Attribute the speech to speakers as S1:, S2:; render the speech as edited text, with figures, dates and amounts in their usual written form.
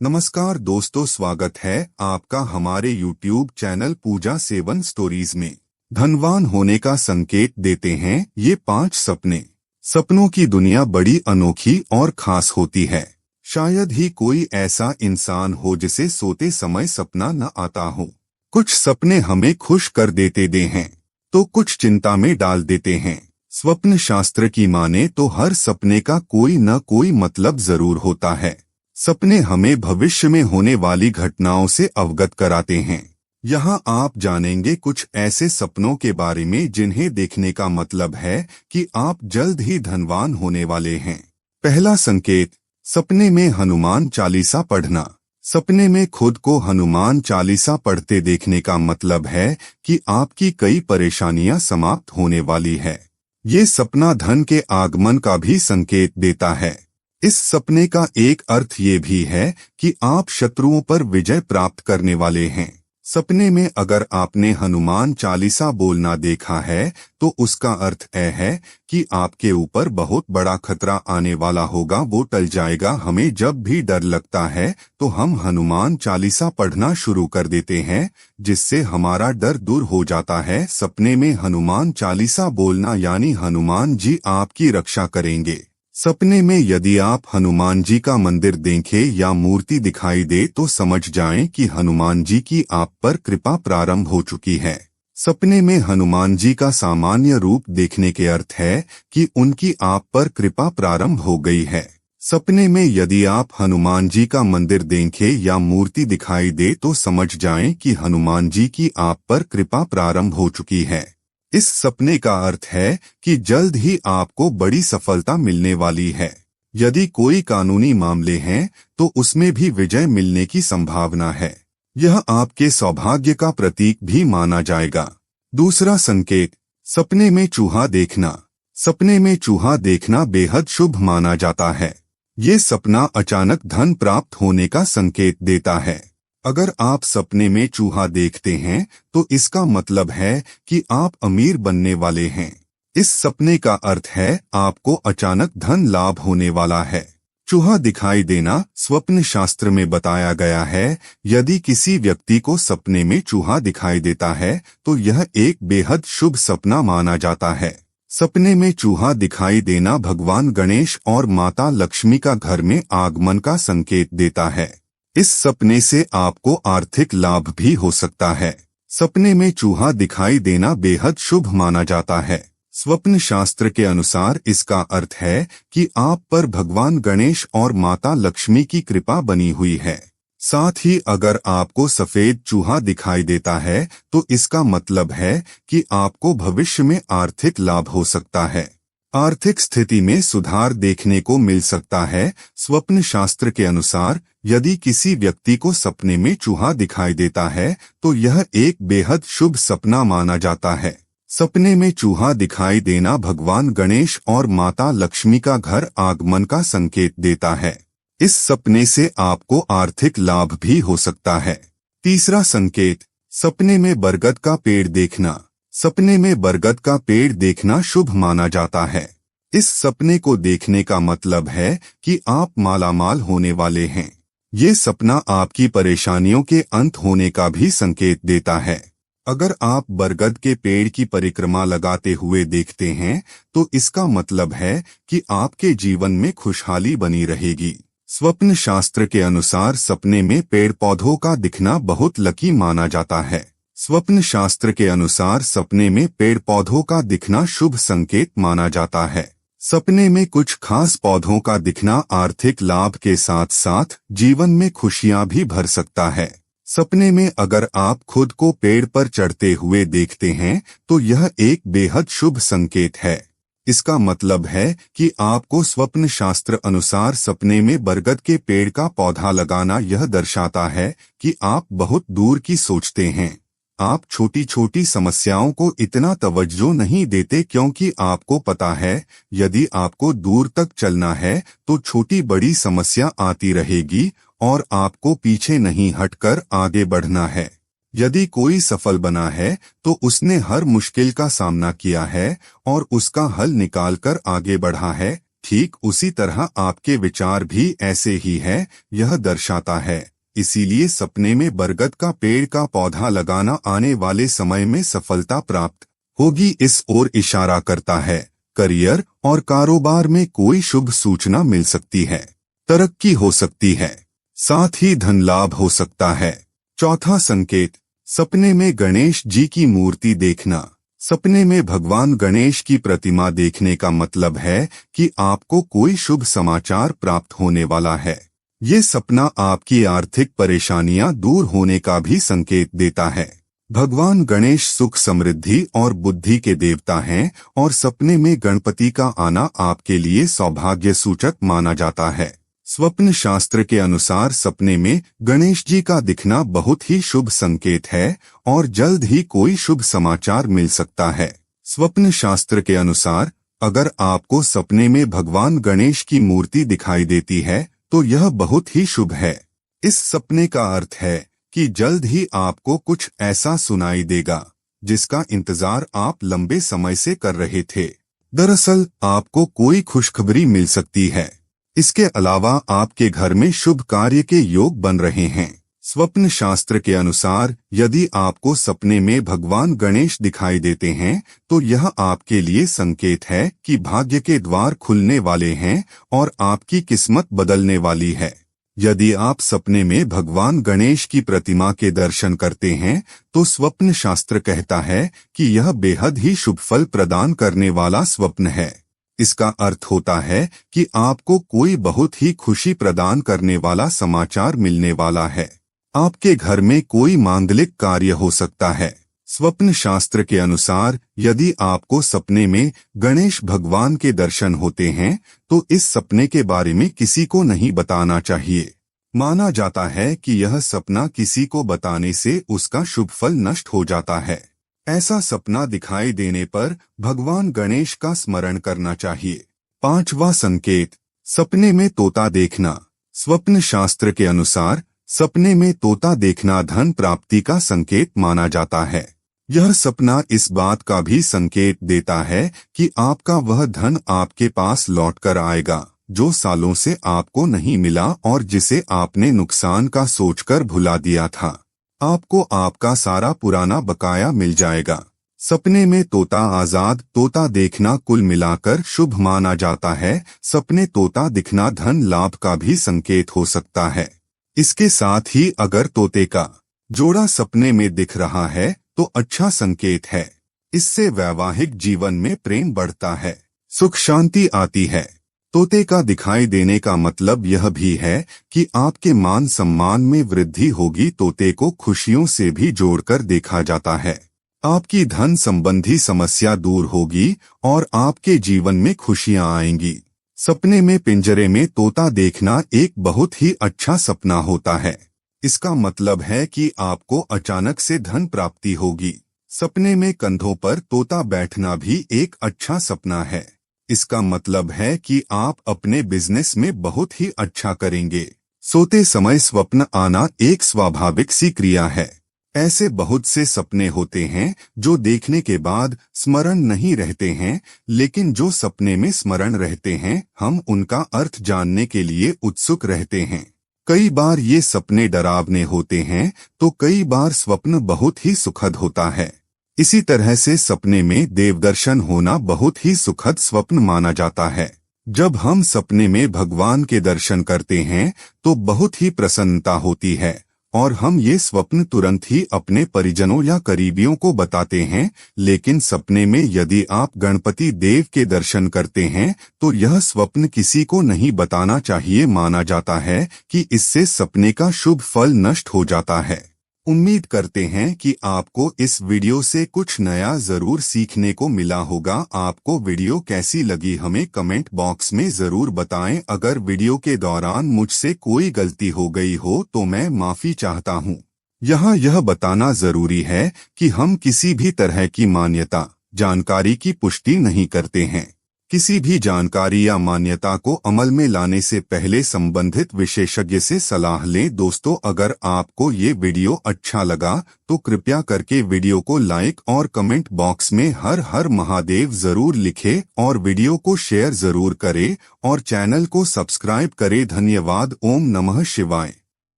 S1: नमस्कार दोस्तों, स्वागत है आपका हमारे YouTube चैनल पूजा 7 स्टोरीज में। धनवान होने का संकेत देते हैं ये 5 सपने। सपनों की दुनिया बड़ी अनोखी और खास होती है। शायद ही कोई ऐसा इंसान हो जिसे सोते समय सपना न आता हो। कुछ सपने हमें खुश कर देते हैं तो कुछ चिंता में डाल देते हैं। स्वप्न शास्त्र की माने तो हर सपने का कोई न कोई मतलब जरूर होता है। सपने हमें भविष्य में होने वाली घटनाओं से अवगत कराते हैं। यहाँ आप जानेंगे कुछ ऐसे सपनों के बारे में जिन्हें देखने का मतलब है कि आप जल्द ही धनवान होने वाले हैं। पहला संकेत, सपने में हनुमान चालीसा पढ़ना। सपने में खुद को हनुमान चालीसा पढ़ते देखने का मतलब है कि आपकी कई परेशानियां समाप्त होने वाली है। ये सपना धन के आगमन का भी संकेत देता है। इस सपने का एक अर्थ ये भी है कि आप शत्रुओं पर विजय प्राप्त करने वाले हैं। सपने में अगर आपने हनुमान चालीसा बोलना देखा है तो उसका अर्थ यह है कि आपके ऊपर बहुत बड़ा खतरा आने वाला होगा, वो टल जाएगा। हमें जब भी डर लगता है तो हम हनुमान चालीसा पढ़ना शुरू कर देते हैं, जिससे हमारा डर दूर हो जाता है। सपने में हनुमान चालीसा बोलना यानी हनुमान जी आपकी रक्षा करेंगे। सपने में यदि आप हनुमान जी का मंदिर देखें या मूर्ति दिखाई दे तो समझ जाएं कि हनुमान जी की आप पर कृपा प्रारंभ हो चुकी है। सपने में हनुमान जी का सामान्य रूप देखने के अर्थ है कि उनकी आप पर कृपा प्रारंभ हो गई है। सपने में यदि आप हनुमान जी का मंदिर देखें या मूर्ति दिखाई दे तो समझ जाएं कि हनुमान जी की आप पर कृपा प्रारंभ हो चुकी है। इस सपने का अर्थ है कि जल्द ही आपको बड़ी सफलता मिलने वाली है। यदि कोई कानूनी मामले हैं तो उसमें भी विजय मिलने की संभावना है। यह आपके सौभाग्य का प्रतीक भी माना जाएगा। दूसरा संकेत, सपने में चूहा देखना। सपने में चूहा देखना बेहद शुभ माना जाता है। ये सपना अचानक धन प्राप्त होने का संकेत देता है। अगर आप सपने में चूहा देखते हैं तो इसका मतलब है कि आप अमीर बनने वाले हैं। इस सपने का अर्थ है आपको अचानक धन लाभ होने वाला है। चूहा दिखाई देना स्वप्न शास्त्र में बताया गया है। यदि किसी व्यक्ति को सपने में चूहा दिखाई देता है तो यह एक बेहद शुभ सपना माना जाता है। सपने में चूहा दिखाई देना भगवान गणेश और माता लक्ष्मी का घर में आगमन का संकेत देता है। इस सपने से आपको आर्थिक लाभ भी हो सकता है। सपने में चूहा दिखाई देना बेहद शुभ माना जाता है। स्वप्न शास्त्र के अनुसार इसका अर्थ है कि आप पर भगवान गणेश और माता लक्ष्मी की कृपा बनी हुई है। साथ ही अगर आपको सफेद चूहा दिखाई देता है तो इसका मतलब है कि आपको भविष्य में आर्थिक लाभ हो सकता है। आर्थिक स्थिति में सुधार देखने को मिल सकता है। स्वप्न शास्त्र के अनुसार यदि किसी व्यक्ति को सपने में चूहा दिखाई देता है तो यह एक बेहद शुभ सपना माना जाता है। सपने में चूहा दिखाई देना भगवान गणेश और माता लक्ष्मी का घर आगमन का संकेत देता है। इस सपने से आपको आर्थिक लाभ भी हो सकता है। तीसरा संकेत, सपने में बरगद का पेड़ देखना। सपने में बरगद का पेड़ देखना शुभ माना जाता है। इस सपने को देखने का मतलब है कि आप मालामाल होने वाले हैं। ये सपना आपकी परेशानियों के अंत होने का भी संकेत देता है। अगर आप बरगद के पेड़ की परिक्रमा लगाते हुए देखते हैं तो इसका मतलब है कि आपके जीवन में खुशहाली बनी रहेगी। स्वप्न शास्त्र के अनुसार सपने में पेड़ पौधों का दिखना बहुत लकी माना जाता है। स्वप्न शास्त्र के अनुसार सपने में पेड़ पौधों का दिखना शुभ संकेत माना जाता है। सपने में कुछ खास पौधों का दिखना आर्थिक लाभ के साथ साथ जीवन में खुशियां भी भर सकता है। सपने में अगर आप खुद को पेड़ पर चढ़ते हुए देखते हैं तो यह एक बेहद शुभ संकेत है। इसका मतलब है कि आपको स्वप्न शास्त्र अनुसार सपने में बरगद के पेड़ का पौधा लगाना यह दर्शाता है कि आप बहुत दूर की सोचते हैं। आप छोटी छोटी समस्याओं को इतना तवज्जो नहीं देते क्योंकि आपको पता है यदि आपको दूर तक चलना है तो छोटी बड़ी समस्या आती रहेगी और आपको पीछे नहीं हटकर आगे बढ़ना है। यदि कोई सफल बना है तो उसने हर मुश्किल का सामना किया है और उसका हल निकालकर आगे बढ़ा है। ठीक उसी तरह आपके विचार भी ऐसे ही है, यह दर्शाता है। इसीलिए सपने में बरगद का पेड़ का पौधा लगाना आने वाले समय में सफलता प्राप्त होगी, इस ओर इशारा करता है। करियर और कारोबार में कोई शुभ सूचना मिल सकती है, तरक्की हो सकती है, साथ ही धन लाभ हो सकता है। चौथा संकेत, सपने में गणेश जी की मूर्ति देखना। सपने में भगवान गणेश की प्रतिमा देखने का मतलब है कि आपको कोई शुभ समाचार प्राप्त होने वाला है। ये सपना आपकी आर्थिक परेशानियां दूर होने का भी संकेत देता है। भगवान गणेश सुख, समृद्धि और बुद्धि के देवता हैं और सपने में गणपति का आना आपके लिए सौभाग्य सूचक माना जाता है। स्वप्न शास्त्र के अनुसार सपने में गणेश जी का दिखना बहुत ही शुभ संकेत है और जल्द ही कोई शुभ समाचार मिल सकता है। स्वप्न शास्त्र के अनुसार अगर आपको सपने में भगवान गणेश की मूर्ति दिखाई देती है तो यह बहुत ही शुभ है। इस सपने का अर्थ है कि जल्द ही आपको कुछ ऐसा सुनाई देगा जिसका इंतजार आप लंबे समय से कर रहे थे। दरअसल आपको कोई खुशखबरी मिल सकती है। इसके अलावा आपके घर में शुभ कार्य के योग बन रहे हैं। स्वप्न शास्त्र के अनुसार यदि आपको सपने में भगवान गणेश दिखाई देते हैं तो यह आपके लिए संकेत है कि भाग्य के द्वार खुलने वाले हैं और आपकी किस्मत बदलने वाली है। यदि आप सपने में भगवान गणेश की प्रतिमा के दर्शन करते हैं तो स्वप्न शास्त्र कहता है कि यह बेहद ही शुभ फल प्रदान करने वाला स्वप्न है। इसका अर्थ होता है कि आपको कोई बहुत ही खुशी प्रदान करने वाला समाचार मिलने वाला है। आपके घर में कोई मांगलिक कार्य हो सकता है। स्वप्न शास्त्र के अनुसार यदि आपको सपने में गणेश भगवान के दर्शन होते हैं तो इस सपने के बारे में किसी को नहीं बताना चाहिए। माना जाता है कि यह सपना किसी को बताने से उसका शुभ फल नष्ट हो जाता है। ऐसा सपना दिखाई देने पर भगवान गणेश का स्मरण करना चाहिए। पांचवा संकेत, सपने में तोता देखना। स्वप्न शास्त्र के अनुसार सपने में तोता देखना धन प्राप्ति का संकेत माना जाता है। यह सपना इस बात का भी संकेत देता है कि आपका वह धन आपके पास लौटकर आएगा जो सालों से आपको नहीं मिला और जिसे आपने नुकसान का सोचकर भुला दिया था। आपको आपका सारा पुराना बकाया मिल जाएगा। सपने में तोता आजाद तोता देखना कुल मिलाकर शुभ माना जाता है। सपने तोता दिखना धन लाभ का भी संकेत हो सकता है। इसके साथ ही अगर तोते का जोड़ा सपने में दिख रहा है तो अच्छा संकेत है। इससे वैवाहिक जीवन में प्रेम बढ़ता है, सुख शांति आती है। तोते का दिखाई देने का मतलब यह भी है कि आपके मान सम्मान में वृद्धि होगी। तोते को खुशियों से भी जोड़कर देखा जाता है। आपकी धन संबंधी समस्या दूर होगी और आपके जीवन में खुशियां आएंगी। सपने में पिंजरे में तोता देखना एक बहुत ही अच्छा सपना होता है। इसका मतलब है कि आपको अचानक से धन प्राप्ति होगी। सपने में कंधों पर तोता बैठना भी एक अच्छा सपना है। इसका मतलब है कि आप अपने बिजनेस में बहुत ही अच्छा करेंगे। सोते समय स्वप्न आना एक स्वाभाविक सी क्रिया है। ऐसे बहुत से सपने होते हैं जो देखने के बाद स्मरण नहीं रहते हैं, लेकिन जो सपने में स्मरण रहते हैं हम उनका अर्थ जानने के लिए उत्सुक रहते हैं। कई बार ये सपने डरावने होते हैं तो कई बार स्वप्न बहुत ही सुखद होता है। इसी तरह से सपने में देवदर्शन होना बहुत ही सुखद स्वप्न माना जाता है। जब हम सपने में भगवान के दर्शन करते हैं तो बहुत ही प्रसन्नता होती है और हम ये स्वप्न तुरंत ही अपने परिजनों या करीबियों को बताते हैं। लेकिन सपने में यदि आप गणपति देव के दर्शन करते हैं तो यह स्वप्न किसी को नहीं बताना चाहिए। माना जाता है कि इससे सपने का शुभ फल नष्ट हो जाता है। उम्मीद करते हैं कि आपको इस वीडियो से कुछ नया जरूर सीखने को मिला होगा। आपको वीडियो कैसी लगी हमें कमेंट बॉक्स में जरूर बताएं। अगर वीडियो के दौरान मुझसे कोई गलती हो गई हो तो मैं माफी चाहता हूं। यहाँ यह बताना जरूरी है कि हम किसी भी तरह की मान्यता जानकारी की पुष्टि नहीं करते हैं। किसी भी जानकारी या मान्यता को अमल में लाने से पहले संबंधित विशेषज्ञ से सलाह लें। दोस्तों, अगर आपको ये वीडियो अच्छा लगा तो कृपया करके वीडियो को लाइक और कमेंट बॉक्स में हर हर महादेव जरूर लिखें और वीडियो को शेयर जरूर करें और चैनल को सब्सक्राइब करें। धन्यवाद। ओम नमः शिवाय।